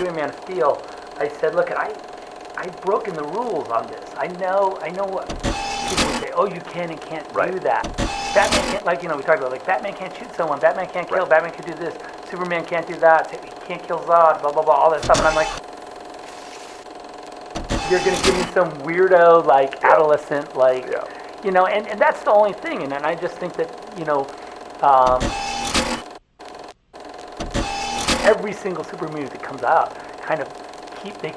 doing Man of Steel, I said, look, I've broken the rules on this. I know what people would say, oh, you can and can't do that. Batman can't, like, we talked about, like, Batman can't shoot someone, Batman can't kill, Batman can do this, Superman can't do that, he can't kill Zod, blah, blah, blah, all that stuff. And I'm like, you're going to give me some weirdo, like, adolescent, like, and that's the only thing. And I just think that, every single super movie that comes out kind of they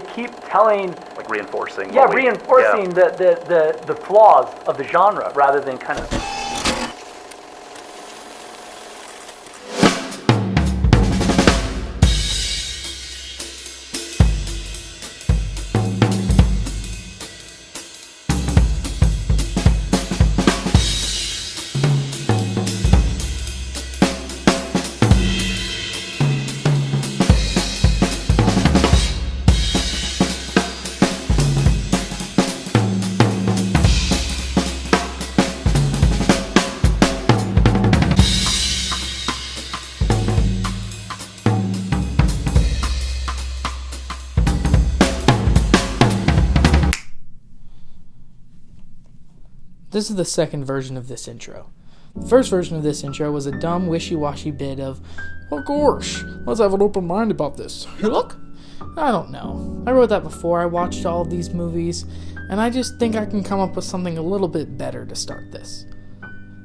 keep telling, like, reinforcing the flaws of the genre rather than kind of. This is the second version of this intro. The first version of this intro was a dumb, wishy-washy bit of, of course, let's have an open mind about this. Look? I don't know. I wrote that before I watched all of these movies, and I just think I can come up with something a little bit better to start this.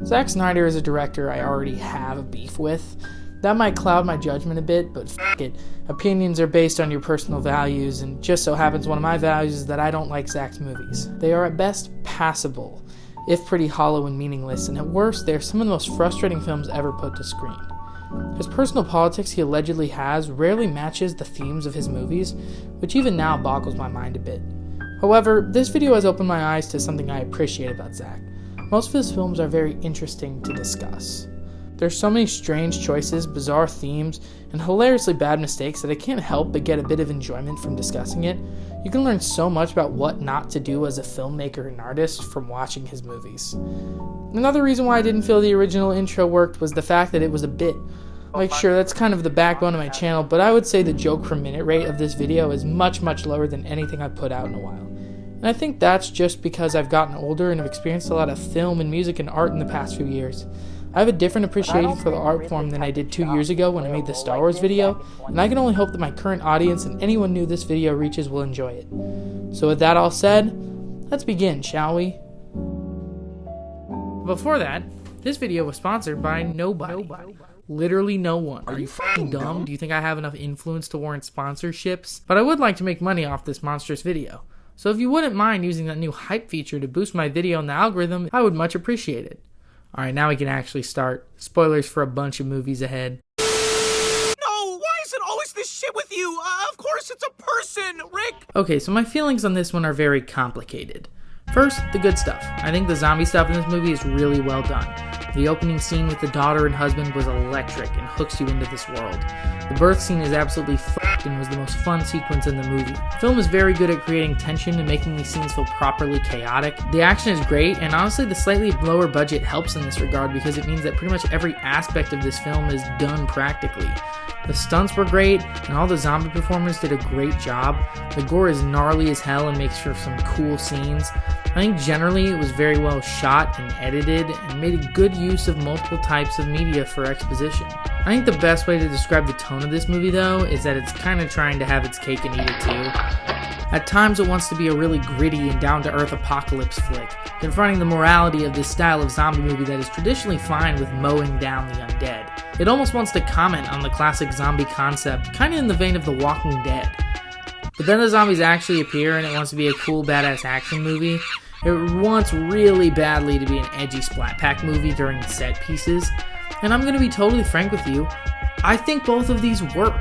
Zack Snyder is a director I already have a beef with. That might cloud my judgment a bit, but f*** it. Opinions are based on your personal values, and just so happens one of my values is that I don't like Zack's movies. They are at best passable, if pretty hollow and meaningless, and at worst, they are some of the most frustrating films ever put to screen. His personal politics he allegedly has rarely matches the themes of his movies, which even now boggles my mind a bit. However, this video has opened my eyes to something I appreciate about Zack. Most of his films are very interesting to discuss. There's so many strange choices, bizarre themes, and hilariously bad mistakes that I can't help but get a bit of enjoyment from discussing it. You can learn so much about what not to do as a filmmaker and artist from watching his movies. Another reason why I didn't feel the original intro worked was the fact that it was a bit. Like, sure, that's kind of the backbone of my channel, but I would say the joke per minute rate of this video is much, much lower than anything I've put out in a while. And I think that's just because I've gotten older and have experienced a lot of film and music and art in the past few years. I have a different appreciation for the art form than I did 2 years ago when I made the Star Wars video, and I can only hope that my current audience and anyone new this video reaches will enjoy it. So with that all said, let's begin, shall we? Before that, this video was sponsored by nobody. Literally no one. Are you fucking dumb? Do you think I have enough influence to warrant sponsorships? But I would like to make money off this monstrous video. So if you wouldn't mind using that new hype feature to boost my video in the algorithm, I would much appreciate it. Alright, now we can actually start. Spoilers for a bunch of movies ahead. No, why is it always this shit with you? Of course it's a person, Rick! Okay, so my feelings on this one are very complicated. First, the good stuff. I think the zombie stuff in this movie is really well done. The opening scene with the daughter and husband was electric and hooks you into this world. The birth scene is absolutely f***ed and was the most fun sequence in the movie. The film is very good at creating tension and making these scenes feel properly chaotic. The action is great, and honestly the slightly lower budget helps in this regard because it means that pretty much every aspect of this film is done practically. The stunts were great, and all the zombie performers did a great job. The gore is gnarly as hell and makes for some cool scenes. I think generally it was very well shot and edited and made a good use of multiple types of media for exposition. I think the best way to describe the tone of this movie though is that it's kind of trying to have its cake and eat it too. At times it wants to be a really gritty and down-to-earth apocalypse flick, confronting the morality of this style of zombie movie that is traditionally fine with mowing down the undead. It almost wants to comment on the classic zombie concept, kind of in the vein of The Walking Dead. But then the zombies actually appear and it wants to be a cool badass action movie. It wants really badly to be an edgy splat pack movie during the set pieces. And I'm going to be totally frank with you, I think both of these work.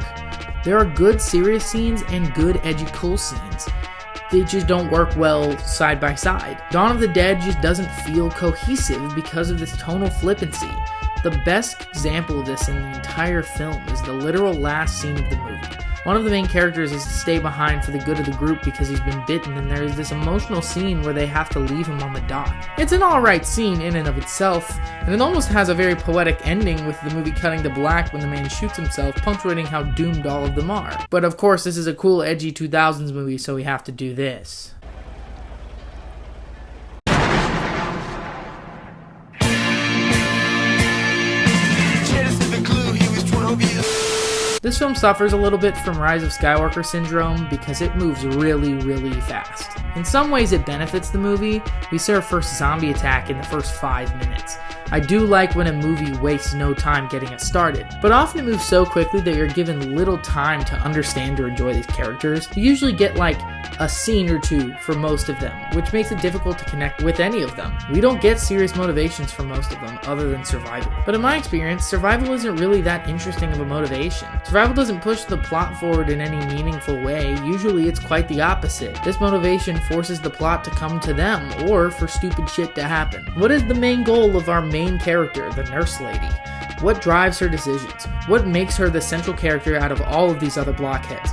There are good serious scenes and good edgy cool scenes. They just don't work well side by side. Dawn of the Dead just doesn't feel cohesive because of this tonal flippancy. The best example of this in the entire film is the literal last scene of the movie. One of the main characters is to stay behind for the good of the group because he's been bitten, and there is this emotional scene where they have to leave him on the dock. It's an alright scene in and of itself, and it almost has a very poetic ending with the movie cutting to black when the man shoots himself, punctuating how doomed all of them are. But of course, this is a cool, edgy 2000s movie, so we have to do this. This film suffers a little bit from Rise of Skywalker syndrome because it moves really, really fast. In some ways it benefits the movie. We see our first zombie attack in the first 5 minutes. I do like when a movie wastes no time getting us started, but often it moves so quickly that you're given little time to understand or enjoy these characters. You usually get like a scene or two for most of them, which makes it difficult to connect with any of them. We don't get serious motivations for most of them other than survival. But in my experience, survival isn't really that interesting of a motivation. Survival doesn't push the plot forward in any meaningful way. Usually it's quite the opposite. This motivation forces the plot to come to them, or for stupid shit to happen. What is the main goal of our main character, the nurse lady? What drives her decisions? What makes her the central character out of all of these other blockheads?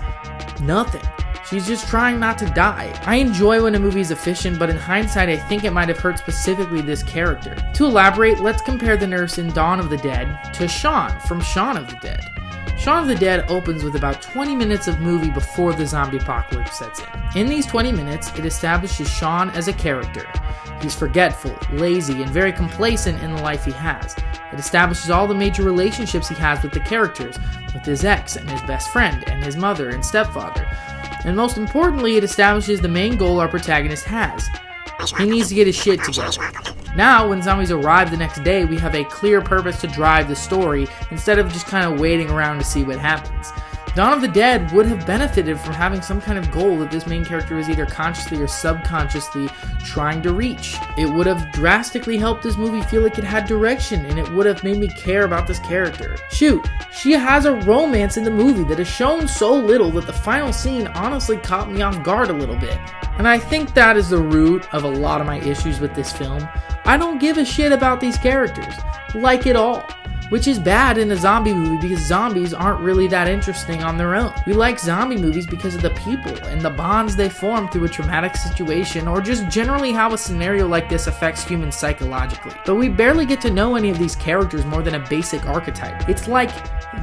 Nothing. She's just trying not to die. I enjoy when a movie is efficient, but in hindsight I think it might have hurt specifically this character. To elaborate, let's compare the nurse in Dawn of the Dead to Shaun from Shaun of the Dead. Shaun of the Dead opens with about 20 minutes of movie before the zombie apocalypse sets in. In these 20 minutes, it establishes Shaun as a character. He's forgetful, lazy, and very complacent in the life he has. It establishes all the major relationships he has with the characters, with his ex and his best friend and his mother and stepfather. And most importantly, it establishes the main goal our protagonist has. He needs to get his shit together. Now, when zombies arrive the next day, we have a clear purpose to drive the story instead of just kind of waiting around to see what happens. Dawn of the Dead would have benefited from having some kind of goal that this main character is either consciously or subconsciously trying to reach. It would have drastically helped this movie feel like it had direction, and it would have made me care about this character. Shoot, she has a romance in the movie that is shown so little that the final scene honestly caught me off guard a little bit. And I think that is the root of a lot of my issues with this film. I don't give a shit about these characters, like at all. Which is bad in a zombie movie because zombies aren't really that interesting on their own. We like zombie movies because of the people and the bonds they form through a traumatic situation, or just generally how a scenario like this affects humans psychologically. But we barely get to know any of these characters more than a basic archetype. It's like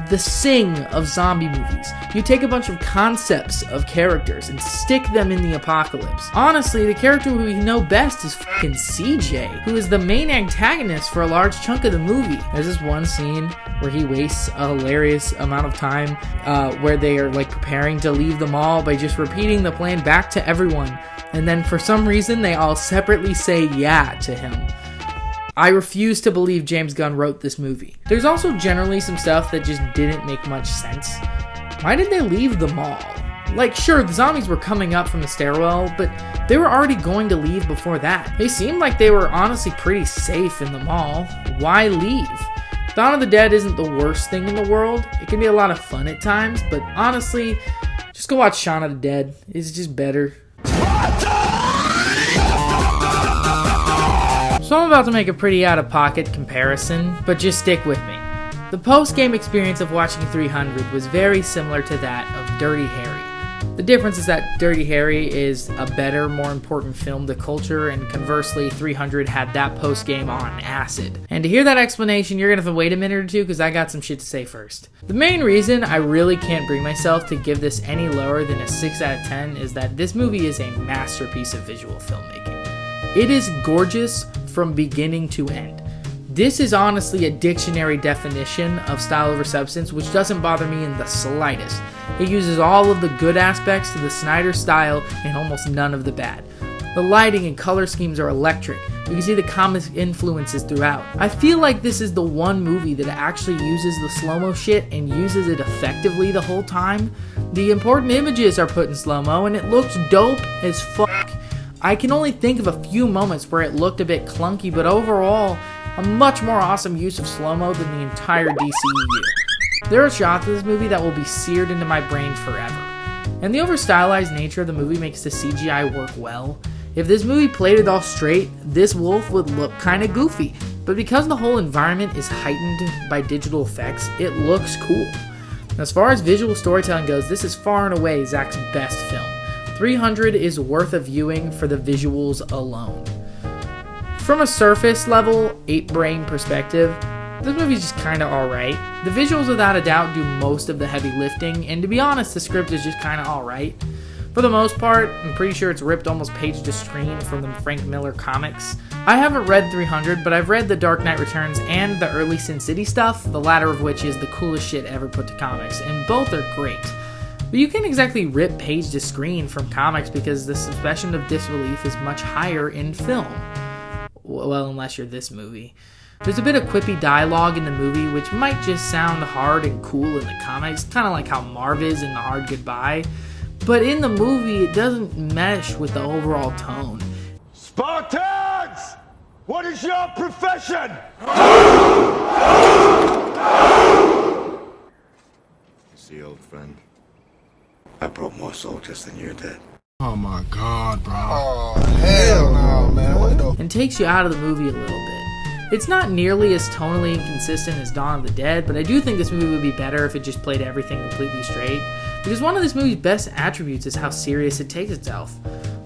the Sing of zombie movies. You take a bunch of concepts of characters and stick them in the apocalypse. Honestly, the character we know best is fucking CJ, who is the main antagonist for a large chunk of the movie. There's this one scene where he wastes a hilarious amount of time where they are like preparing to leave the mall by just repeating the plan back to everyone, and then for some reason they all separately say yeah to him. I refuse to believe James Gunn wrote this movie. There's also generally some stuff that just didn't make much sense. Why did they leave the mall? Like, sure, the zombies were coming up from the stairwell, but they were already going to leave before that. They seemed like they were honestly pretty safe in the mall. Why leave? Dawn of the Dead isn't the worst thing in the world. It can be a lot of fun at times, but honestly, just go watch Shaun of the Dead. It's just better. So I'm about to make a pretty out-of-pocket comparison, but just stick with me. The post-game experience of watching 300 was very similar to that of Dirty Harry. The difference is that Dirty Harry is a better, more important film to culture, and conversely, 300 had that post-game on acid. And to hear that explanation, you're gonna have to wait a minute or two because I got some shit to say first. The main reason I really can't bring myself to give this any lower than a 6 out of 10 is that this movie is a masterpiece of visual filmmaking. It is gorgeous from beginning to end. This is honestly a dictionary definition of style over substance, which doesn't bother me in the slightest. It uses all of the good aspects to the Snyder style and almost none of the bad. The lighting and color schemes are electric. You can see the comic influences throughout. I feel like this is the one movie that actually uses the slow-mo shit and uses it effectively the whole time. The important images are put in slow-mo and it looks dope as fuck. I can only think of a few moments where it looked a bit clunky, but overall, a much more awesome use of slow-mo than the entire DCEU. There are shots of this movie that will be seared into my brain forever. And the over-stylized nature of the movie makes the CGI work well. If this movie played it all straight, this wolf would look kinda goofy. But because the whole environment is heightened by digital effects, it looks cool. As far as visual storytelling goes, this is far and away Zack's best film. 300 is worth a viewing for the visuals alone. From a surface level, 8-brain perspective, this movie's just kinda alright. The visuals without a doubt do most of the heavy lifting, and to be honest, the script is just kinda alright. For the most part, I'm pretty sure it's ripped almost page to screen from the Frank Miller comics. I haven't read 300, but I've read The Dark Knight Returns and the early Sin City stuff, the latter of which is the coolest shit ever put to comics, and both are great. But you can't exactly rip page to screen from comics because the suspension of disbelief is much higher in film. Well, unless you're this movie. There's a bit of quippy dialogue in the movie which might just sound hard and cool in the comics, kind of like how Marv is in The Hard Goodbye. But in the movie, it doesn't mesh with the overall tone. Spartans! What is your profession? See, old friend, I brought more soldiers than you did. Oh my God, bro. Oh, hell no, man. What the? And takes you out of the movie a little bit. It's not nearly as tonally inconsistent as Dawn of the Dead, but I do think this movie would be better if it just played everything completely straight. Because one of this movie's best attributes is how serious it takes itself.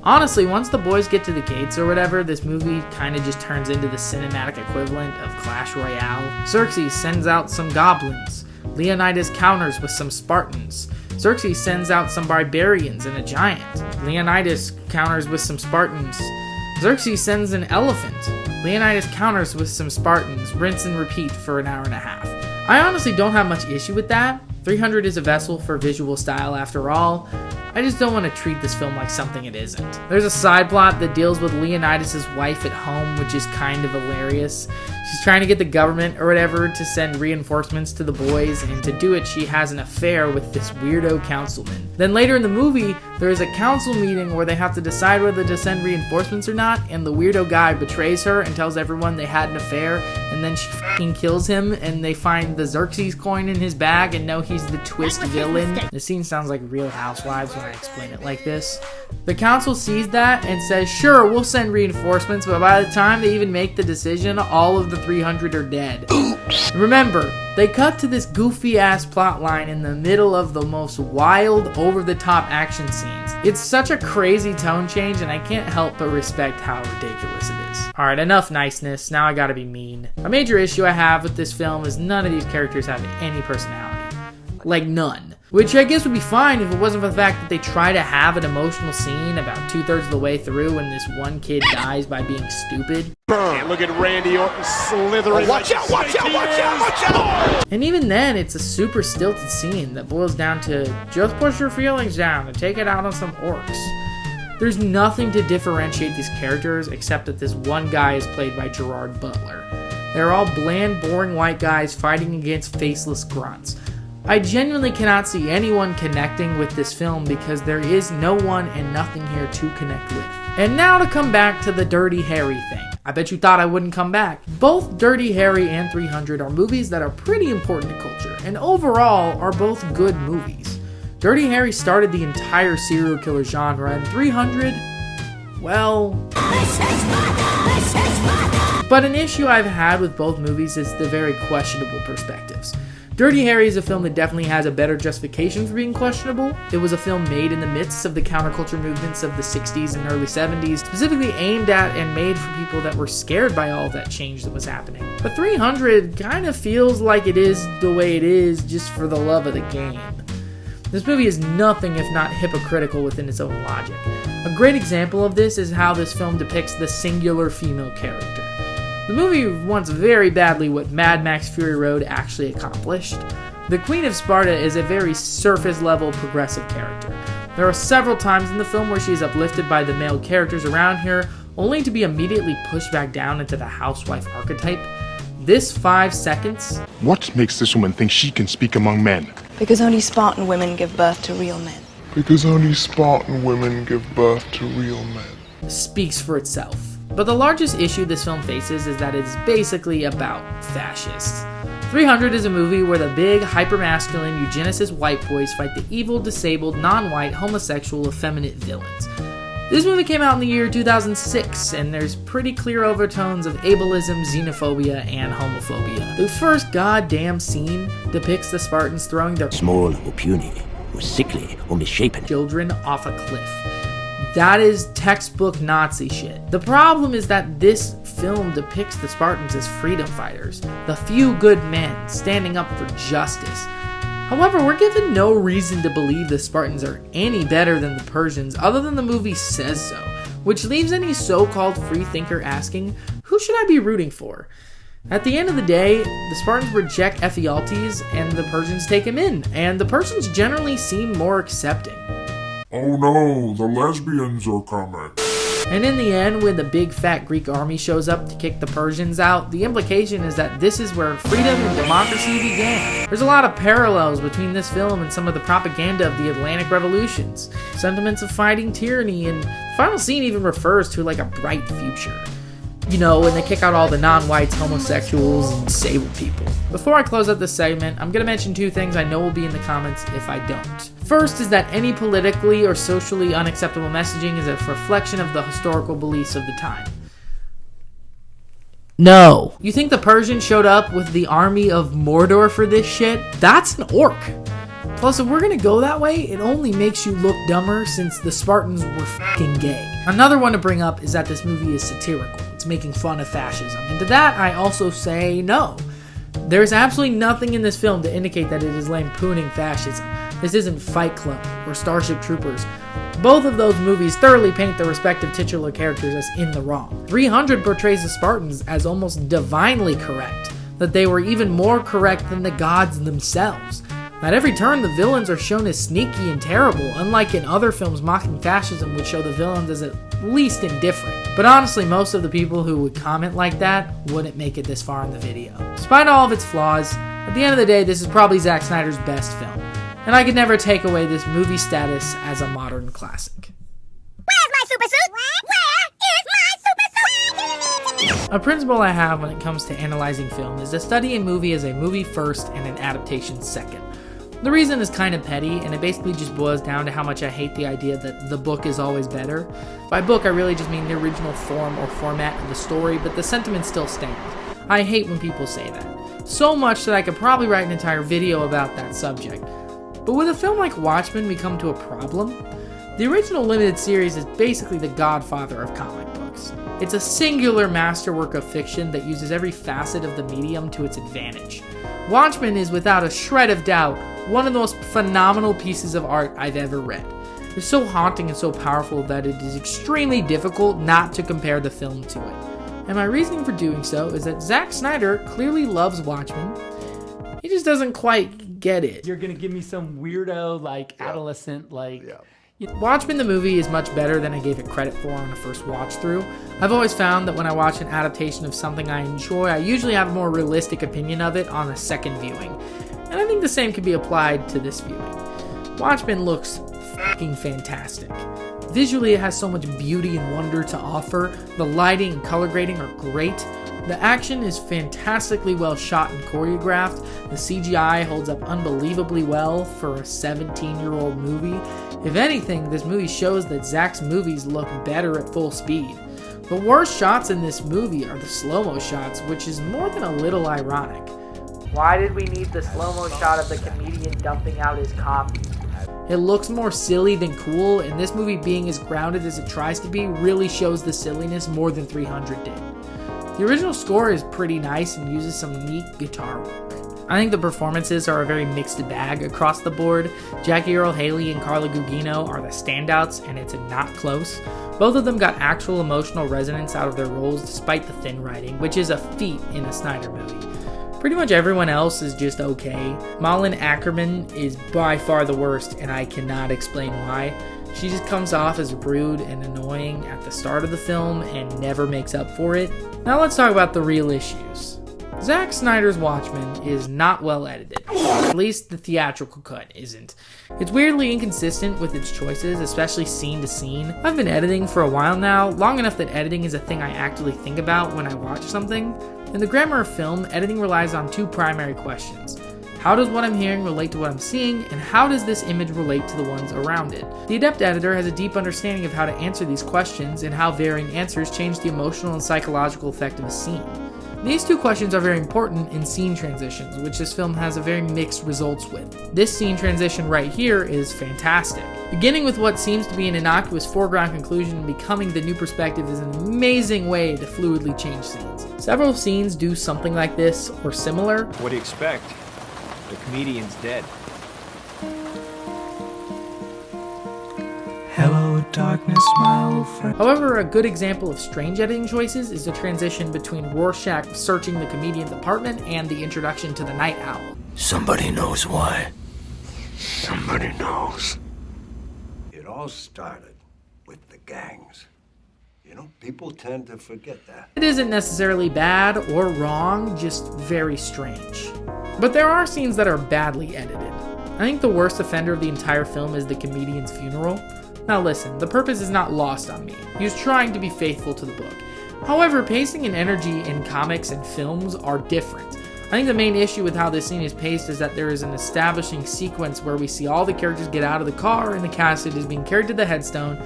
Honestly, once the boys get to the gates or whatever, this movie kind of just turns into the cinematic equivalent of Clash Royale. Xerxes sends out some goblins. Leonidas counters with some Spartans. Xerxes sends out some barbarians and a giant. Leonidas counters with some Spartans. Xerxes sends an elephant. Leonidas counters with some Spartans. Rinse and repeat for an hour and a half. I honestly don't have much issue with that. 300 is a vessel for visual style after all. I just don't want to treat this film like something it isn't. There's a side plot that deals with Leonidas' wife at home, which is kind of hilarious. She's trying to get the government or whatever to send reinforcements to the boys, and to do it she has an affair with this weirdo councilman. Then later in the movie, there is a council meeting where they have to decide whether to send reinforcements or not, and the weirdo guy betrays her and tells everyone they had an affair, and then she fucking kills him, and they find the Xerxes coin in his bag and know he's the twist villain. The scene sounds like Real Housewives when I explain it like this. The council sees that and says, sure, we'll send reinforcements, but by the time they even make the decision, all of the 300 are dead. Oops. Remember, they cut to this goofy-ass plotline in the middle of the most wild, over-the-top action scenes. It's such a crazy tone change, and I can't help but respect how ridiculous it is. Alright, enough niceness, now I gotta be mean. A major issue I have with this film is none of these characters have any personality. Like, none. Which I guess would be fine if it wasn't for the fact that they try to have an emotional scene about 2/3 of the way through when this one kid dies by being stupid. And look at Randy Orton slithering. Watch out, watch out, watch out, watch out! And even then, it's a super stilted scene that boils down to just push your feelings down and take it out on some orcs. There's nothing to differentiate these characters except that this one guy is played by Gerard Butler. They're all bland, boring white guys fighting against faceless grunts. I genuinely cannot see anyone connecting with this film because there is no one and nothing here to connect with. And now to come back to the Dirty Harry thing. I bet you thought I wouldn't come back. Both Dirty Harry and 300 are movies that are pretty important to culture, and overall are both good movies. Dirty Harry started the entire serial killer genre, and 300, well... But an issue I've had with both movies is the very questionable perspectives. Dirty Harry is a film that definitely has a better justification for being questionable. It was a film made in the midst of the counterculture movements of the 60s and early 70s, specifically aimed at and made for people that were scared by all that change that was happening. But 300 kind of feels like it is the way it is just for the love of the game. This movie is nothing if not hypocritical within its own logic. A great example of this is how this film depicts the singular female character. The movie wants very badly what Mad Max Fury Road actually accomplished. The Queen of Sparta is a very surface-level progressive character. There are several times in the film where she is uplifted by the male characters around her, only to be immediately pushed back down into the housewife archetype. This 5 seconds... What makes this woman think she can speak among men? Because only Spartan women give birth to real men. Because only Spartan women give birth to real men. Speaks for itself. But the largest issue this film faces is that it's basically about fascists. 300 is a movie where the big, hypermasculine, eugenicist white boys fight the evil, disabled, non-white, homosexual, effeminate villains. This movie came out in the year 2006, and there's pretty clear overtones of ableism, xenophobia, and homophobia. The first goddamn scene depicts the Spartans throwing their small or puny, or sickly or misshapen children off a cliff. That is textbook Nazi shit. The problem is that this film depicts the Spartans as freedom fighters, the few good men standing up for justice. However, we're given no reason to believe the Spartans are any better than the Persians other than the movie says so, which leaves any so-called freethinker asking, who should I be rooting for? At the end of the day, the Spartans reject Ephialtes and the Persians take him in, and the Persians generally seem more accepting. Oh no, the lesbians are coming. And in the end, when the big fat Greek army shows up to kick the Persians out, the implication is that this is where freedom and democracy began. There's a lot of parallels between this film and some of the propaganda of the Atlantic revolutions. Sentiments of fighting tyranny, and the final scene even refers to like a bright future. You know, when they kick out all the non-whites, homosexuals, and disabled people. Before I close out this segment, I'm going to mention two things I know will be in the comments if I don't. First is that any politically or socially unacceptable messaging is a reflection of the historical beliefs of the time. No. You think the Persians showed up with the army of Mordor for this shit? That's an orc. Plus, if we're gonna go that way, it only makes you look dumber since the Spartans were fucking gay. Another one to bring up is that this movie is satirical. It's making fun of fascism. And to that, I also say no. There's absolutely nothing in this film to indicate that it is lampooning fascism. This isn't Fight Club or Starship Troopers. Both of those movies thoroughly paint their respective titular characters as in the wrong. 300 portrays the Spartans as almost divinely correct, that they were even more correct than the gods themselves. At every turn, the villains are shown as sneaky and terrible, unlike in other films mocking fascism which show the villains as at least indifferent. But honestly, most of the people who would comment like that wouldn't make it this far in the video. Despite all of its flaws, at the end of the day, this is probably Zack Snyder's best film, and I could never take away this movie status as a modern classic. Where's my super suit? Where is my super suit? A principle I have when it comes to analyzing film is to study a movie as a movie first and an adaptation second. The reason is kind of petty, and it basically just boils down to how much I hate the idea that the book is always better. By book, I really just mean the original form or format of the story, but the sentiment still stands. I hate when people say that. So much that I could probably write an entire video about that subject. But with a film like Watchmen, we come to a problem. The original limited series is basically the godfather of comic books. It's a singular masterwork of fiction that uses every facet of the medium to its advantage. Watchmen is without a shred of doubt one of the most phenomenal pieces of art I've ever read. It's so haunting and so powerful that it is extremely difficult not to compare the film to it. And my reasoning for doing so is that Zack Snyder clearly loves Watchmen. He just doesn't quite get it. You're gonna give me some weirdo, adolescent, Watchmen the movie is much better than I gave it credit for on a first watch through. I've always found that when I watch an adaptation of something I enjoy, I usually have a more realistic opinion of it on a second viewing. And I think the same can be applied to this viewing. Watchmen looks fucking fantastic. Visually, it has so much beauty and wonder to offer. The lighting and color grading are great. The action is fantastically well shot and choreographed. The CGI holds up unbelievably well for a 17-year-old movie. If anything, this movie shows that Zack's movies look better at full speed. The worst shots in this movie are the slow-mo shots, which is more than a little ironic. Why did we need the slow-mo shot of the comedian dumping out his coffee? It looks more silly than cool, and this movie being as grounded as it tries to be really shows the silliness more than 300 did. The original score is pretty nice and uses some neat guitar work. I think the performances are a very mixed bag across the board. Jackie Earle Haley and Carla Gugino are the standouts, and it's not close. Both of them got actual emotional resonance out of their roles despite the thin writing, which is a feat in a Snyder movie. Pretty much everyone else is just okay. Malin Ackerman is by far the worst, and I cannot explain why. She just comes off as rude and annoying at the start of the film and never makes up for it. Now let's talk about the real issues. Zack Snyder's Watchmen is not well edited. At least the theatrical cut isn't. It's weirdly inconsistent with its choices, especially scene to scene. I've been editing for a while now, long enough that editing is a thing I actively think about when I watch something. In the grammar of film, editing relies on two primary questions. How does what I'm hearing relate to what I'm seeing, and how does this image relate to the ones around it? The adept editor has a deep understanding of how to answer these questions and how varying answers change the emotional and psychological effect of a scene. These two questions are very important in scene transitions, which this film has a very mixed results with. This scene transition right here is fantastic. Beginning with what seems to be an innocuous foreground conclusion and becoming the new perspective is an amazing way to fluidly change scenes. Several scenes do something like this or similar. What do you expect? The comedian's dead. Hello, darkness, my old friend. However, a good example of strange editing choices is the transition between Rorschach searching the comedian's apartment and the introduction to the night owl. Somebody knows why. Somebody knows. It all started with the gangs. You know, people tend to forget that. It isn't necessarily bad or wrong, just very strange. But there are scenes that are badly edited. I think the worst offender of the entire film is the comedian's funeral. Now listen, the purpose is not lost on me. He was trying to be faithful to the book. However, pacing and energy in comics and films are different. I think the main issue with how this scene is paced is that there is an establishing sequence where we see all the characters get out of the car and the casket is being carried to the headstone,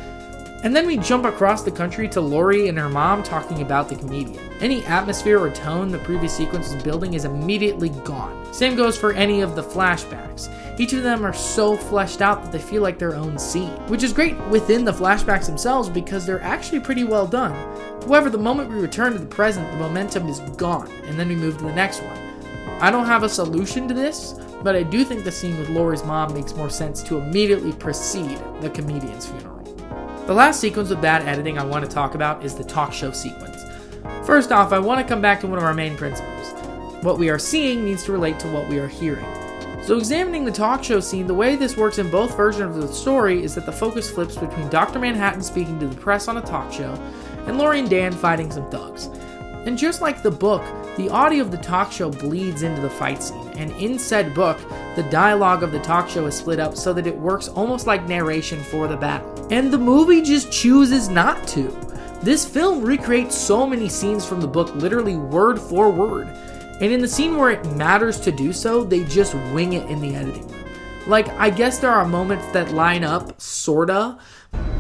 and then we jump across the country to Laurie and her mom talking about the comedian. Any atmosphere or tone the previous sequence was building is immediately gone. Same goes for any of the flashbacks. Each of them are so fleshed out that they feel like their own scene, which is great within the flashbacks themselves because they're actually pretty well done. However, the moment we return to the present, the momentum is gone, and then we move to the next one. I don't have a solution to this, but I do think the scene with Laurie's mom makes more sense to immediately precede the comedian's funeral. The last sequence with bad editing I want to talk about is the talk show sequence. First off, I want to come back to one of our main principles. What we are seeing needs to relate to what we are hearing. So examining the talk show scene, the way this works in both versions of the story is that the focus flips between Dr. Manhattan speaking to the press on a talk show and Laurie and Dan fighting some thugs. And just like the book, the audio of the talk show bleeds into the fight scene, and in said book, the dialogue of the talk show is split up so that it works almost like narration for the battle. And the movie just chooses not to. This film recreates so many scenes from the book literally word for word, and in the scene where it matters to do so, they just wing it in the editing room. Like, I guess there are moments that line up, sorta.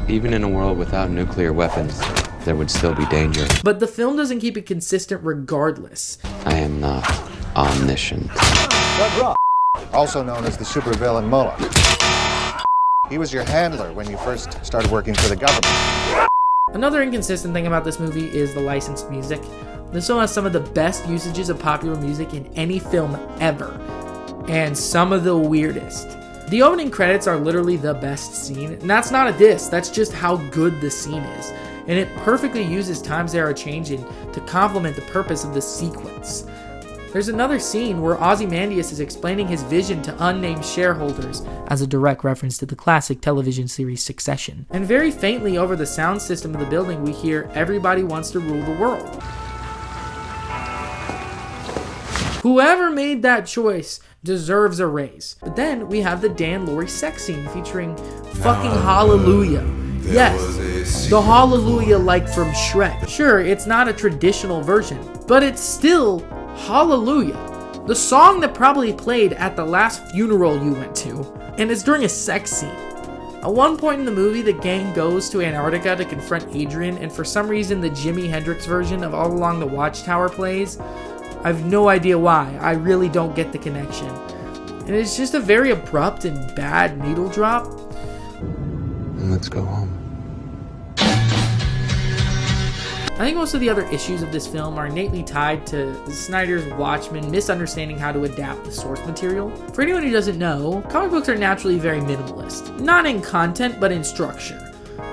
Even in a world without nuclear weapons, there would still be danger. But the film doesn't keep it consistent regardless. I am not omniscient. Doug Ross, also known as the supervillain Moloch. He was your handler when you first started working for the government. Another inconsistent thing about this movie is the licensed music. This film has some of the best usages of popular music in any film ever, and some of the weirdest. The opening credits are literally the best scene, and that's not a diss, that's just how good the scene is. And it perfectly uses times they are changing to complement the purpose of the sequence. There's another scene where Ozymandias is explaining his vision to unnamed shareholders, as a direct reference to the classic television series Succession. And very faintly over the sound system of the building we hear "Everybody wants to rule the world." Whoever made that choice deserves a raise. But then we have the Dan Laurie sex scene featuring fucking Hallelujah. Yes, the Hallelujah like from Shrek. Sure, it's not a traditional version, but it's still Hallelujah. The song that probably played at the last funeral you went to, and it's during a sex scene. At one point in the movie, the gang goes to Antarctica to confront Adrian, and for some reason the Jimi Hendrix version of All Along the Watchtower plays. I have no idea why. I really don't get the connection. And it's just a very abrupt and bad needle drop. Let's go home. I think most of the other issues of this film are innately tied to Snyder's Watchmen misunderstanding how to adapt the source material. For anyone who doesn't know, comic books are naturally very minimalist. Not in content, but in structure.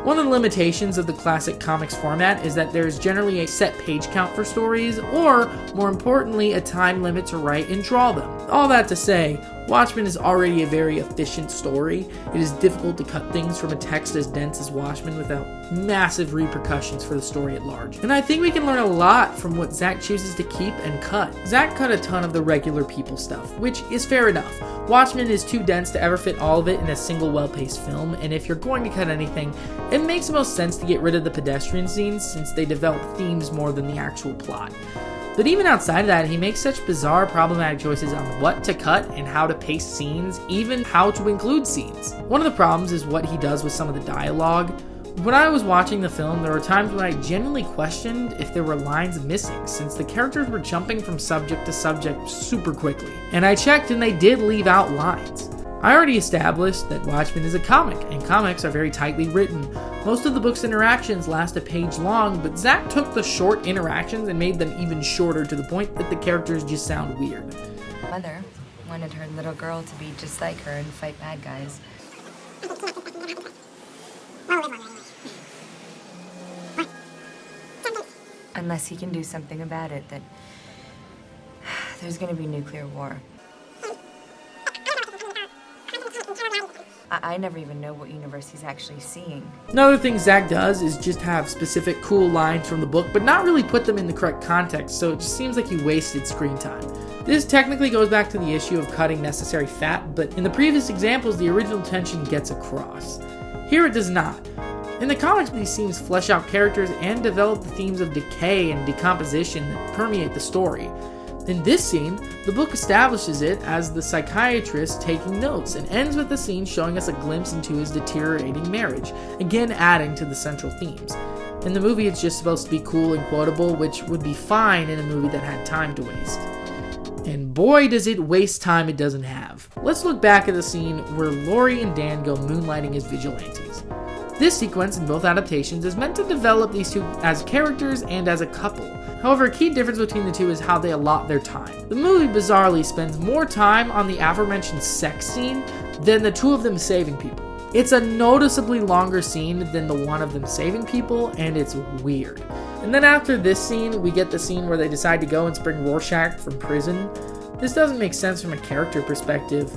One of the limitations of the classic comics format is that there is generally a set page count for stories, or, more importantly, a time limit to write and draw them. All that to say, Watchmen is already a very efficient story. It is difficult to cut things from a text as dense as Watchmen without massive repercussions for the story at large. And I think we can learn a lot from what Zack chooses to keep and cut. Zack cut a ton of the regular people stuff, which is fair enough. Watchmen is too dense to ever fit all of it in a single well-paced film, and if you're going to cut anything, it makes the most sense to get rid of the pedestrian scenes since they develop themes more than the actual plot. But even outside of that, he makes such bizarre, problematic choices on what to cut and how to pace scenes, even how to include scenes. One of the problems is what he does with some of the dialogue. When I was watching the film, there were times when I genuinely questioned if there were lines missing, since the characters were jumping from subject to subject super quickly. And I checked and they did leave out lines. I already established that Watchmen is a comic, and comics are very tightly written. Most of the book's interactions last a page long, but Zack took the short interactions and made them even shorter to the point that the characters just sound weird. Mother wanted her little girl to be just like her and fight bad guys. Unless he can do something about it, that there's gonna be nuclear war. I never even know what universe he's actually seeing. Another thing Zack does is just have specific cool lines from the book, but not really put them in the correct context, so it just seems like he wasted screen time. This technically goes back to the issue of cutting necessary fat, but in the previous examples, the original tension gets across. Here it does not. In the comics, these scenes flesh out characters and develop the themes of decay and decomposition that permeate the story. In this scene, the book establishes it as the psychiatrist taking notes and ends with the scene showing us a glimpse into his deteriorating marriage, again adding to the central themes. In the movie, it's just supposed to be cool and quotable, which would be fine in a movie that had time to waste. And boy does it waste time it doesn't have. Let's look back at the scene where Laurie and Dan go moonlighting as vigilantes. This sequence in both adaptations is meant to develop these two as characters and as a couple. However, a key difference between the two is how they allot their time. The movie bizarrely spends more time on the aforementioned sex scene than the two of them saving people. It's a noticeably longer scene than the one of them saving people, and it's weird. And then after this scene, we get the scene where they decide to go and spring Rorschach from prison. This doesn't make sense from a character perspective.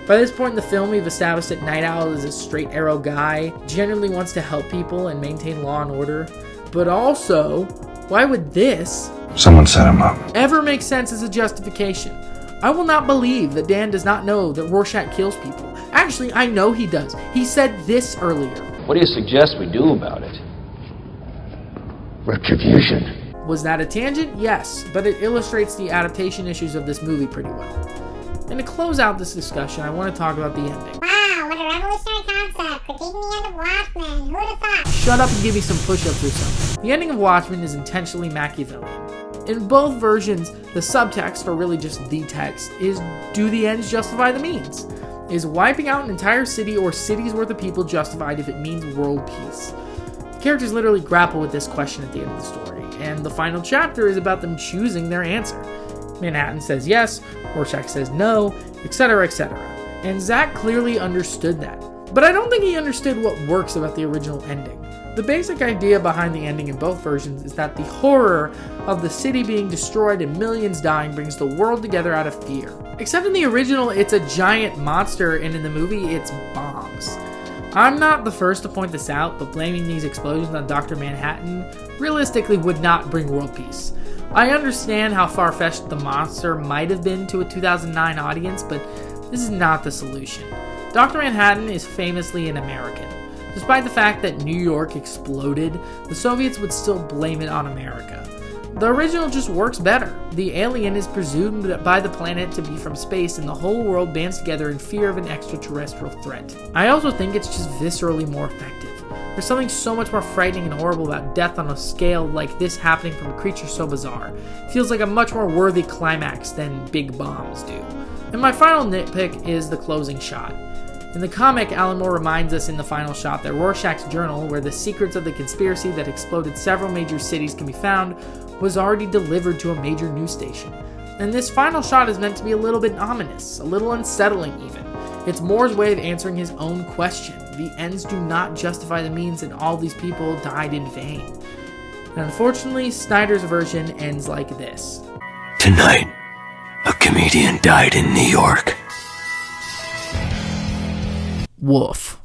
By this point in the film, we've established that Night Owl is a straight arrow guy, genuinely wants to help people and maintain law and order. But also, why would this Someone set him up. ever make sense as a justification? I will not believe that Dan does not know that Rorschach kills people. Actually, I know he does. He said this earlier. What do you suggest we do about it? Retribution. Was that a tangent? Yes, but it illustrates the adaptation issues of this movie pretty well. And to close out this discussion, I want to talk about the ending. Wow, what a revolutionary concept. Critiquing the end of Watchmen. Who would have thought? Shut up and give me some push-ups or something. The ending of Watchmen is intentionally Machiavellian. In both versions, the subtext, or really just the text, is do the ends justify the means? Is wiping out an entire city or cities worth of people justified if it means world peace? The characters literally grapple with this question at the end of the story, and the final chapter is about them choosing their answer. Manhattan says yes, Rorschach says no, etc., etc. And Zack clearly understood that. But I don't think he understood what works about the original ending. The basic idea behind the ending in both versions is that the horror of the city being destroyed and millions dying brings the world together out of fear. Except in the original, it's a giant monster, and in the movie, it's bombs. I'm not the first to point this out, but blaming these explosions on Dr. Manhattan realistically would not bring world peace. I understand how far-fetched the monster might have been to a 2009 audience, but this is not the solution. Dr. Manhattan is famously an American. Despite the fact that New York exploded, the Soviets would still blame it on America. The original just works better. The alien is presumed by the planet to be from space, and the whole world bands together in fear of an extraterrestrial threat. I also think it's just viscerally more effective. There's something so much more frightening and horrible about death on a scale like this happening from a creature so bizarre. It feels like a much more worthy climax than big bombs do. And my final nitpick is the closing shot. In the comic, Alan Moore reminds us in the final shot that Rorschach's journal, where the secrets of the conspiracy that exploded several major cities can be found, was already delivered to a major news station. And this final shot is meant to be a little bit ominous, a little unsettling even. It's Moore's way of answering his own question. The ends do not justify the means, and all these people died in vain. And unfortunately, Snyder's version ends like this. Tonight, a comedian died in New York. Woof.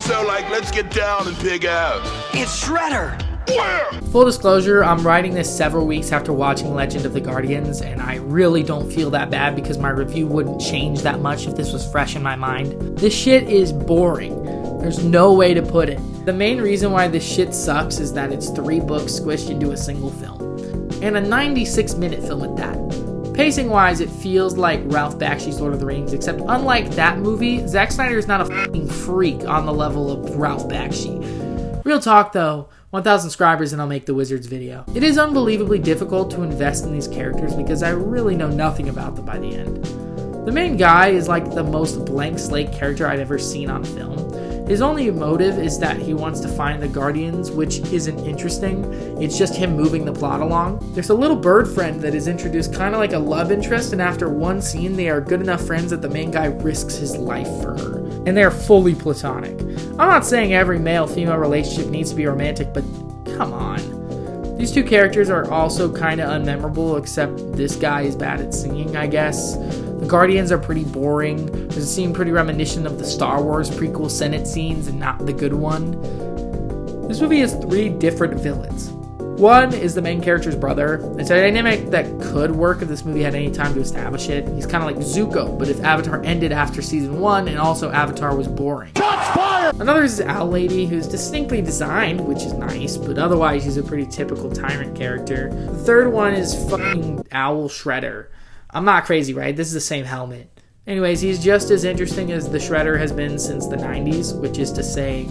So, let's get down and pig out. It's Shredder! Where? Full disclosure, I'm writing this several weeks after watching Legend of the Guardians, and I really don't feel that bad because my review wouldn't change that much if this was fresh in my mind. This shit is boring. There's no way to put it. The main reason why this shit sucks is that it's 3 books squished into a single film. and a 96-minute film at that. Pacing-wise, it feels like Ralph Bakshi's Lord of the Rings, except unlike that movie, Zack Snyder is not a fucking freak on the level of Ralph Bakshi. Real talk though, 1,000 subscribers and I'll make the Wizards video. It is unbelievably difficult to invest in these characters because I really know nothing about them by the end. The main guy is like the most blank slate character I've ever seen on film. His only motive is that he wants to find the Guardians, which isn't interesting. It's just him moving the plot along. There's a little bird friend that is introduced kind of like a love interest, and after one scene, they are good enough friends that the main guy risks his life for her. And they are fully platonic. I'm not saying every male-female relationship needs to be romantic, but come on. These two characters are also kind of unmemorable, except this guy is bad at singing, I guess. The Guardians are pretty boring. There's a scene pretty reminiscent of the Star Wars prequel Senate scenes and not the good one. This movie has 3 different villains. One is the main character's brother. It's a dynamic that could work if this movie had any time to establish it. He's kind of like Zuko, but if Avatar ended after season 1 and also Avatar was boring. Shots fired! Another is Owl Lady, who's distinctly designed, which is nice, but otherwise she's a pretty typical tyrant character. The third one is fucking Owl Shredder. I'm not crazy, right? This is the same helmet. Anyways, he's just as interesting as the Shredder has been since the 90s, which is to say,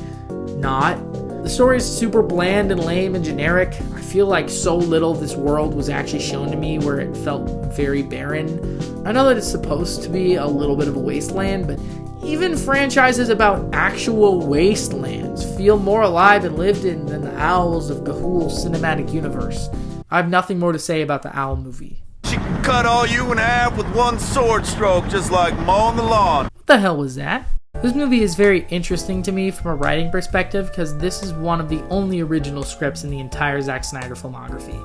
not. The story is super bland and lame and generic. I feel like so little of this world was actually shown to me where it felt very barren. I know that it's supposed to be a little bit of a wasteland, but even franchises about actual wastelands feel more alive and lived in than the Owls of Gahoole's cinematic universe. I have nothing more to say about the Owl movie. She can cut all you in half with one sword stroke, just like mowing the lawn. What the hell was that? This movie is very interesting to me from a writing perspective because this is one of the only original scripts in the entire Zack Snyder filmography.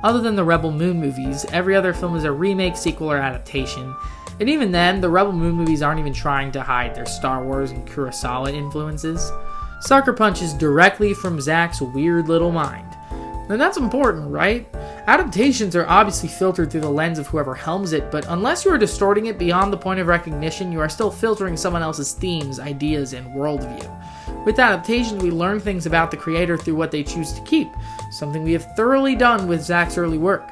Other than the Rebel Moon movies, every other film is a remake, sequel, or adaptation. And even then, the Rebel Moon movies aren't even trying to hide their Star Wars and Kurosawa influences. Sucker Punch is directly from Zack's weird little mind. And that's important, right? Adaptations are obviously filtered through the lens of whoever helms it, but unless you are distorting it beyond the point of recognition, you are still filtering someone else's themes, ideas, and worldview. With adaptations, we learn things about the creator through what they choose to keep, something we have thoroughly done with Zack's early work.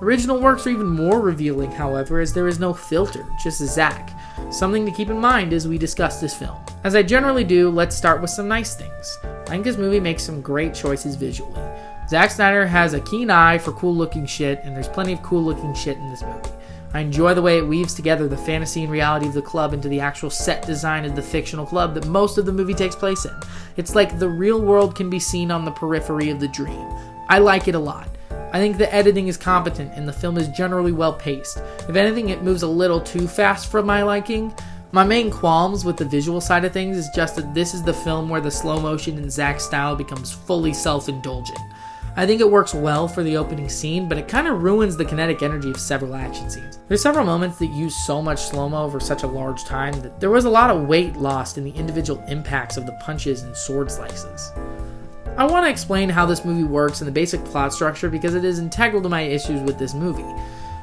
Original works are even more revealing, however, as there is no filter, just Zack. Something to keep in mind as we discuss this film. As I generally do, let's start with some nice things. I think this movie makes some great choices visually. Zack Snyder has a keen eye for cool-looking shit, and there's plenty of cool-looking shit in this movie. I enjoy the way it weaves together the fantasy and reality of the club into the actual set design of the fictional club that most of the movie takes place in. It's like the real world can be seen on the periphery of the dream. I like it a lot. I think the editing is competent, and the film is generally well-paced. If anything, it moves a little too fast for my liking. My main qualms with the visual side of things is just that this is the film where the slow motion in Zack's style becomes fully self-indulgent. I think it works well for the opening scene, but it kind of ruins the kinetic energy of several action scenes. There's several moments that use so much slow-mo over such a large time that there was a lot of weight lost in the individual impacts of the punches and sword slices. I want to explain how this movie works and the basic plot structure because it is integral to my issues with this movie.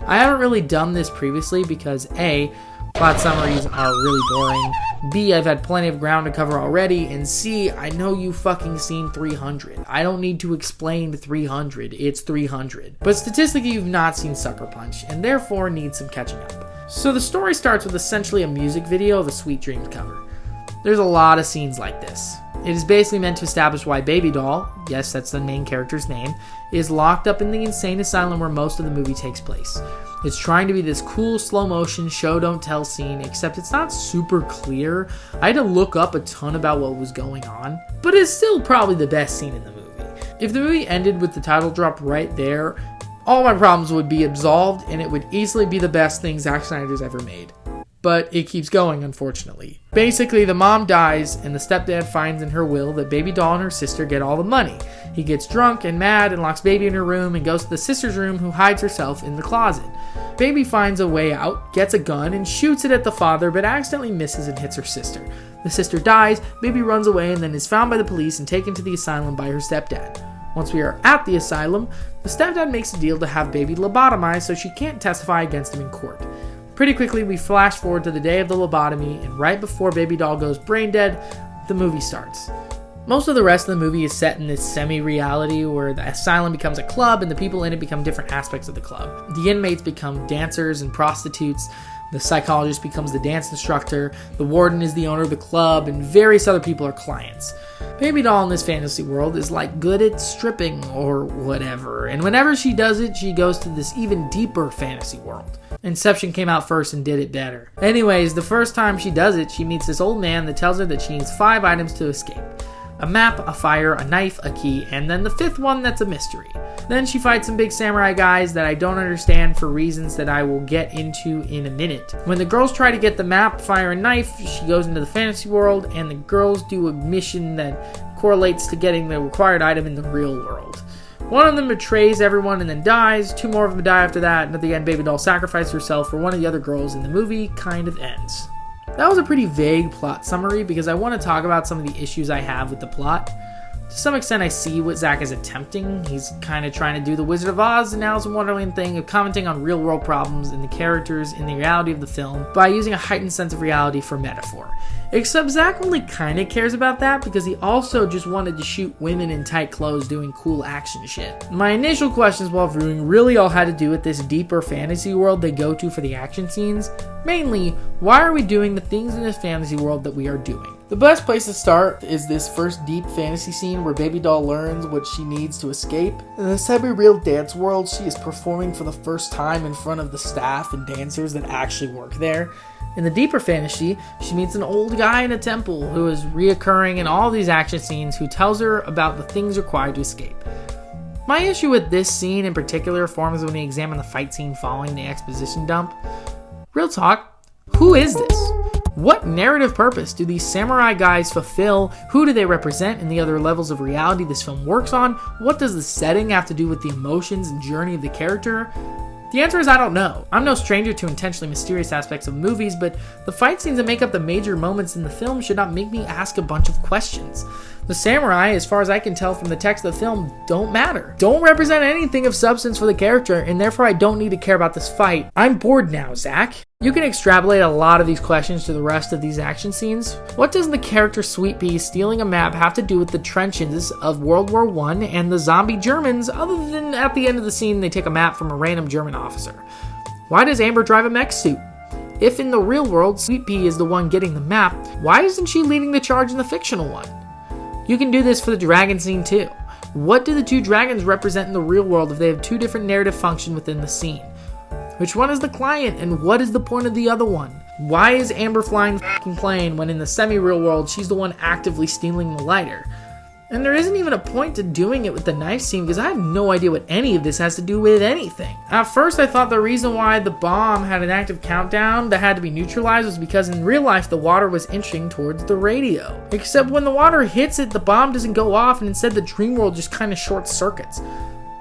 I haven't really done this previously because A, plot summaries are really boring, B, I've had plenty of ground to cover already, and C, I know you've fucking seen 300. I don't need to explain 300, it's 300. But statistically you've not seen Sucker Punch, and therefore need some catching up. So the story starts with essentially a music video of a Sweet Dreams cover. There's a lot of scenes like this. It is basically meant to establish why Baby Doll, yes that's the main character's name, is locked up in the insane asylum where most of the movie takes place. It's trying to be this cool slow motion show don't tell scene, except it's not super clear. I had to look up a ton about what was going on, but it's still probably the best scene in the movie. If the movie ended with the title drop right there, all my problems would be absolved and it would easily be the best thing Zack Snyder's ever made. But it keeps going, unfortunately. Basically, the mom dies, and the stepdad finds in her will that Baby Doll and her sister get all the money. He gets drunk and mad and locks Baby in her room and goes to the sister's room, who hides herself in the closet. Baby finds a way out, gets a gun, and shoots it at the father, but accidentally misses and hits her sister. The sister dies, Baby runs away, and then is found by the police and taken to the asylum by her stepdad. Once we are at the asylum, the stepdad makes a deal to have Baby lobotomized so she can't testify against him in court. Pretty quickly, we flash forward to the day of the lobotomy, and right before Baby Doll goes brain dead, the movie starts. Most of the rest of the movie is set in this semi-reality where the asylum becomes a club and the people in it become different aspects of the club. The inmates become dancers and prostitutes, the psychologist becomes the dance instructor, the warden is the owner of the club, and various other people are clients. Baby Doll in this fantasy world is like good at stripping or whatever, and whenever she does it, she goes to this even deeper fantasy world. Inception came out first and did it better. Anyways, the first time she does it, she meets this old man that tells her that she needs 5 items to escape. A map, a fire, a knife, a key, and then the 5th one that's a mystery. Then she fights some big samurai guys that I don't understand for reasons that I will get into in a minute. When the girls try to get the map, fire, and knife, she goes into the fantasy world, and the girls do a mission that correlates to getting the required item in the real world. One of them betrays everyone and then dies, 2 more of them die after that, and at the end Baby Doll sacrifices herself for one of the other girls, and the movie kind of ends. That was a pretty vague plot summary because I want to talk about some of the issues I have with the plot. To some extent, I see what Zack is attempting. He's kind of trying to do the Wizard of Oz and Alice in Wonderland thing of commenting on real-world problems and the characters in the reality of the film by using a heightened sense of reality for metaphor. Except Zack only kind of cares about that because he also just wanted to shoot women in tight clothes doing cool action shit. My initial questions while viewing really all had to do with this deeper fantasy world they go to for the action scenes. Mainly, why are we doing the things in this fantasy world that we are doing? The best place to start is this first deep fantasy scene where Baby Doll learns what she needs to escape. In the semi-real dance world, she is performing for the first time in front of the staff and dancers that actually work there. In the deeper fantasy, she meets an old guy in a temple who is reoccurring in all these action scenes who tells her about the things required to escape. My issue with this scene in particular forms when we examine the fight scene following the exposition dump. Real talk, who is this? What narrative purpose do these samurai guys fulfill? Who do they represent in the other levels of reality this film works on? What does the setting have to do with the emotions and journey of the character? The answer is I don't know. I'm no stranger to intentionally mysterious aspects of movies, but the fight scenes that make up the major moments in the film should not make me ask a bunch of questions. The samurai, as far as I can tell from the text of the film, don't matter. Don't represent anything of substance for the character, and therefore I don't need to care about this fight. I'm bored now, Zack. You can extrapolate a lot of these questions to the rest of these action scenes. What does the character Sweet Pea stealing a map have to do with the trenches of World War I and the zombie Germans, other than at the end of the scene they take a map from a random German officer? Why does Amber drive a mech suit? If in the real world Sweet Pea is the one getting the map, why isn't she leading the charge in the fictional one? You can do this for the dragon scene too. What do the 2 dragons represent in the real world if they have 2 different narrative functions within the scene? Which one is the client and what is the point of the other one? Why is Amber flying the f***ing plane when in the semi-real world she's the one actively stealing the lighter? And there isn't even a point to doing it with the knife scene because I have no idea what any of this has to do with anything. At first I thought the reason why the bomb had an active countdown that had to be neutralized was because in real life the water was inching towards the radio. Except when the water hits it, the bomb doesn't go off and instead the dream world just kind of short circuits.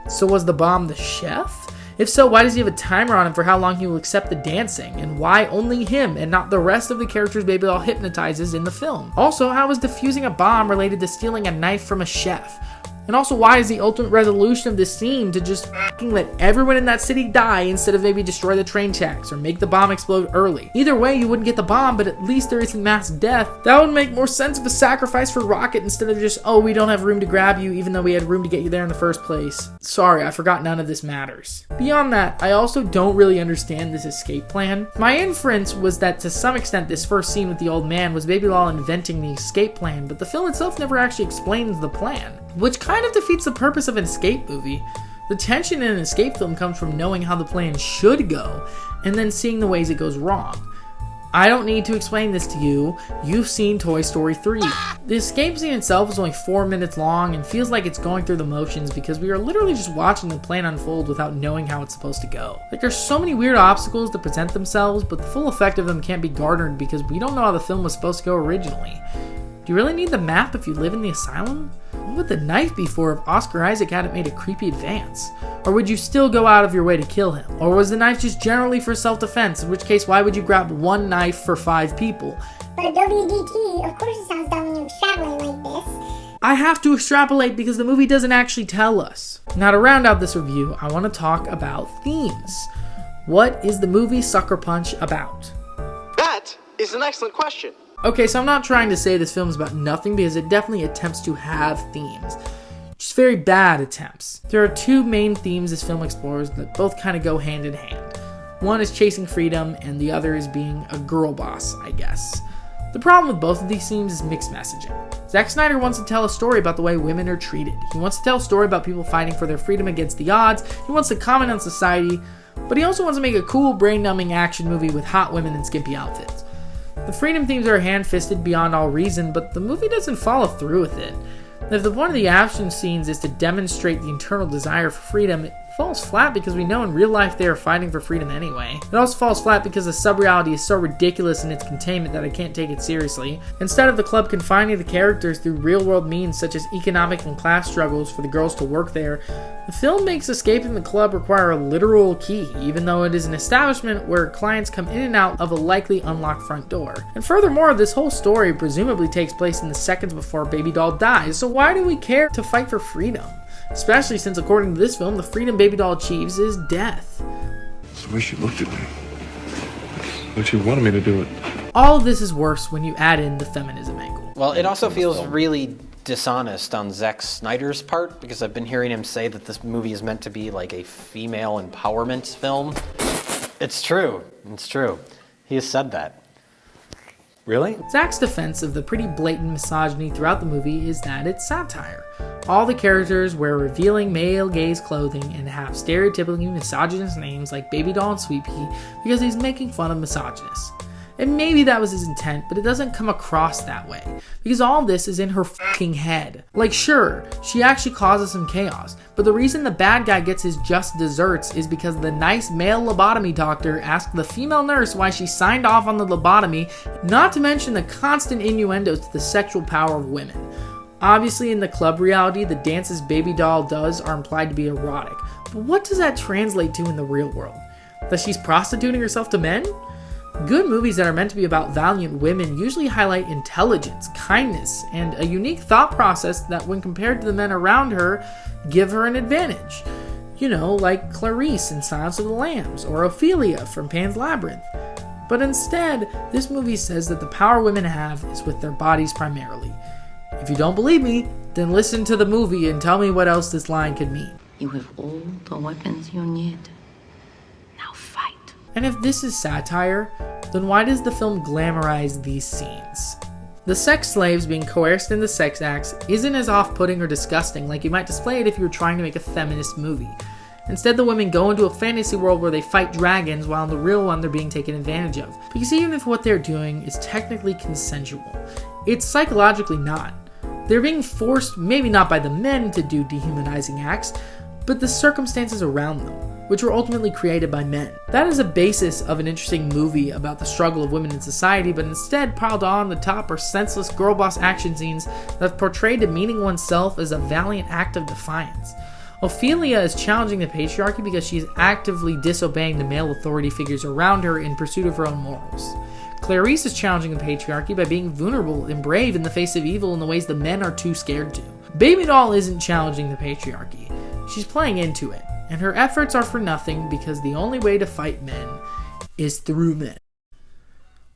So was the bomb the chef? If so, why does he have a timer on him for how long he will accept the dancing? And why only him and not the rest of the characters Baby Doll hypnotizes in the film? Also, how is defusing a bomb related to stealing a knife from a chef? And also, why is the ultimate resolution of this scene to just f***ing let everyone in that city die instead of maybe destroy the train tracks or make the bomb explode early? Either way, you wouldn't get the bomb, but at least there isn't mass death. That would make more sense of a sacrifice for Rocket instead of just, oh, we don't have room to grab you even though we had room to get you there in the first place. Sorry, I forgot none of this matters. Beyond that, I also don't really understand this escape plan. My inference was that to some extent this first scene with the old man was Baby Doll inventing the escape plan, but the film itself never actually explains the plan, which kind of defeats the purpose of an escape movie. The tension in an escape film comes from knowing how the plan should go, and then seeing the ways it goes wrong. I don't need to explain this to you. You've seen Toy Story 3. The escape scene itself is only 4 minutes long and feels like it's going through the motions because we are literally just watching the plan unfold without knowing how it's supposed to go. Like, there's so many weird obstacles that present themselves, but the full effect of them can't be garnered because we don't know how the film was supposed to go originally. Do you really need the map if you live in the asylum? What would the knife be for if Oscar Isaac hadn't made a creepy advance? Or would you still go out of your way to kill him? Or was the knife just generally for self-defense, in which case why would you grab one knife for 5 people? But a WDT, of course it sounds dumb when you extrapolate like this. I have to extrapolate because the movie doesn't actually tell us. Now to round out this review, I want to talk about themes. What is the movie Sucker Punch about? That is an excellent question. Okay, so I'm not trying to say this film is about nothing, because it definitely attempts to have themes. Just very bad attempts. There are two main themes this film explores that both kind of go hand in hand. One is chasing freedom, and the other is being a girl boss, I guess. The problem with both of these themes is mixed messaging. Zack Snyder wants to tell a story about the way women are treated. He wants to tell a story about people fighting for their freedom against the odds. He wants to comment on society, but he also wants to make a cool, brain-numbing action movie with hot women in skimpy outfits. The freedom themes are hand-fisted beyond all reason, but the movie doesn't follow through with it. If the point of the action scenes is to demonstrate the internal desire for freedom, it falls flat because we know in real life they are fighting for freedom anyway. It also falls flat because the sub-reality is so ridiculous in its containment that I can't take it seriously. Instead of the club confining the characters through real-world means such as economic and class struggles for the girls to work there, the film makes escaping the club require a literal key, even though it is an establishment where clients come in and out of a likely unlocked front door. And furthermore, this whole story presumably takes place in the seconds before Baby Doll dies, so why do we care to fight for freedom? Especially since, according to this film, the freedom Baby Doll achieves is death. It's the way she looked at me. Like she wanted me to do it. All of this is worse when you add in the feminism angle. Well, it also feels really dishonest on Zack Snyder's part, because I've been hearing him say that this movie is meant to be like a female empowerment film. It's true. It's true. He has said that. Really? Zack's defense of the pretty blatant misogyny throughout the movie is that it's satire. All the characters wear revealing male gaze clothing and have stereotypically misogynist names like Baby Doll and Sweet Pea because he's making fun of misogynists. And maybe that was his intent, but it doesn't come across that way, because all this is in her fucking head. Like, sure, she actually causes some chaos, but the reason the bad guy gets his just desserts is because the nice male lobotomy doctor asked the female nurse why she signed off on the lobotomy, not to mention the constant innuendos to the sexual power of women. Obviously, in the club reality, the dances Baby Doll does are implied to be erotic, but what does that translate to in the real world? That she's prostituting herself to men? Good movies that are meant to be about valiant women usually highlight intelligence, kindness, and a unique thought process that, when compared to the men around her, give her an advantage. You know, like Clarice in Silence of the Lambs, or Ophelia from Pan's Labyrinth. But instead, this movie says that the power women have is with their bodies primarily. If you don't believe me, then listen to the movie and tell me what else this line could mean. You have all the weapons you need. And if this is satire, then why does the film glamorize these scenes? The sex slaves being coerced into sex acts isn't as off-putting or disgusting like you might display it if you were trying to make a feminist movie. Instead, the women go into a fantasy world where they fight dragons, while in the real one they're being taken advantage of. Because even if what they're doing is technically consensual, it's psychologically not. They're being forced, maybe not by the men, to do dehumanizing acts, but the circumstances around them, which were ultimately created by men. That is a basis of an interesting movie about the struggle of women in society, but instead piled on the top are senseless girl boss action scenes that portray demeaning oneself as a valiant act of defiance. Ophelia is challenging the patriarchy because she is actively disobeying the male authority figures around her in pursuit of her own morals. Clarice is challenging the patriarchy by being vulnerable and brave in the face of evil in the ways the men are too scared to. Baby Doll isn't challenging the patriarchy. She's playing into it, and her efforts are for nothing because the only way to fight men is through men.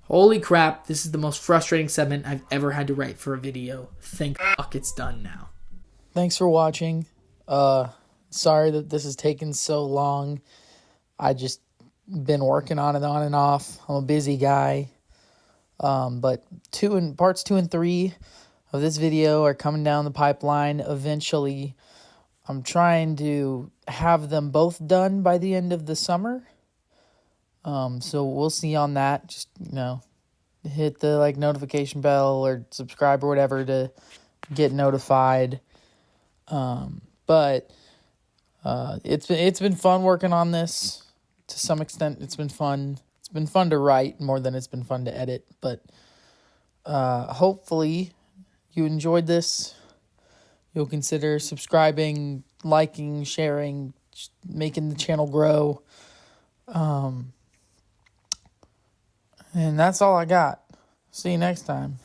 Holy crap, this is the most frustrating segment I've ever had to write for a video. Thank fuck it's done now. Thanks for watching. Sorry that this has taken so long. I just been working on it on and off. I'm a busy guy. But parts 2 and 3 of this video are coming down the pipeline eventually. I'm trying to have them both done by the end of the summer. So we'll see on that. Just, hit the notification bell or subscribe or whatever to get notified. But it's been fun working on this. To some extent, it's been fun. It's been fun to write more than it's been fun to edit. But hopefully you enjoyed this. You'll consider subscribing, liking, sharing, making the channel grow. And that's all I got. See you next time.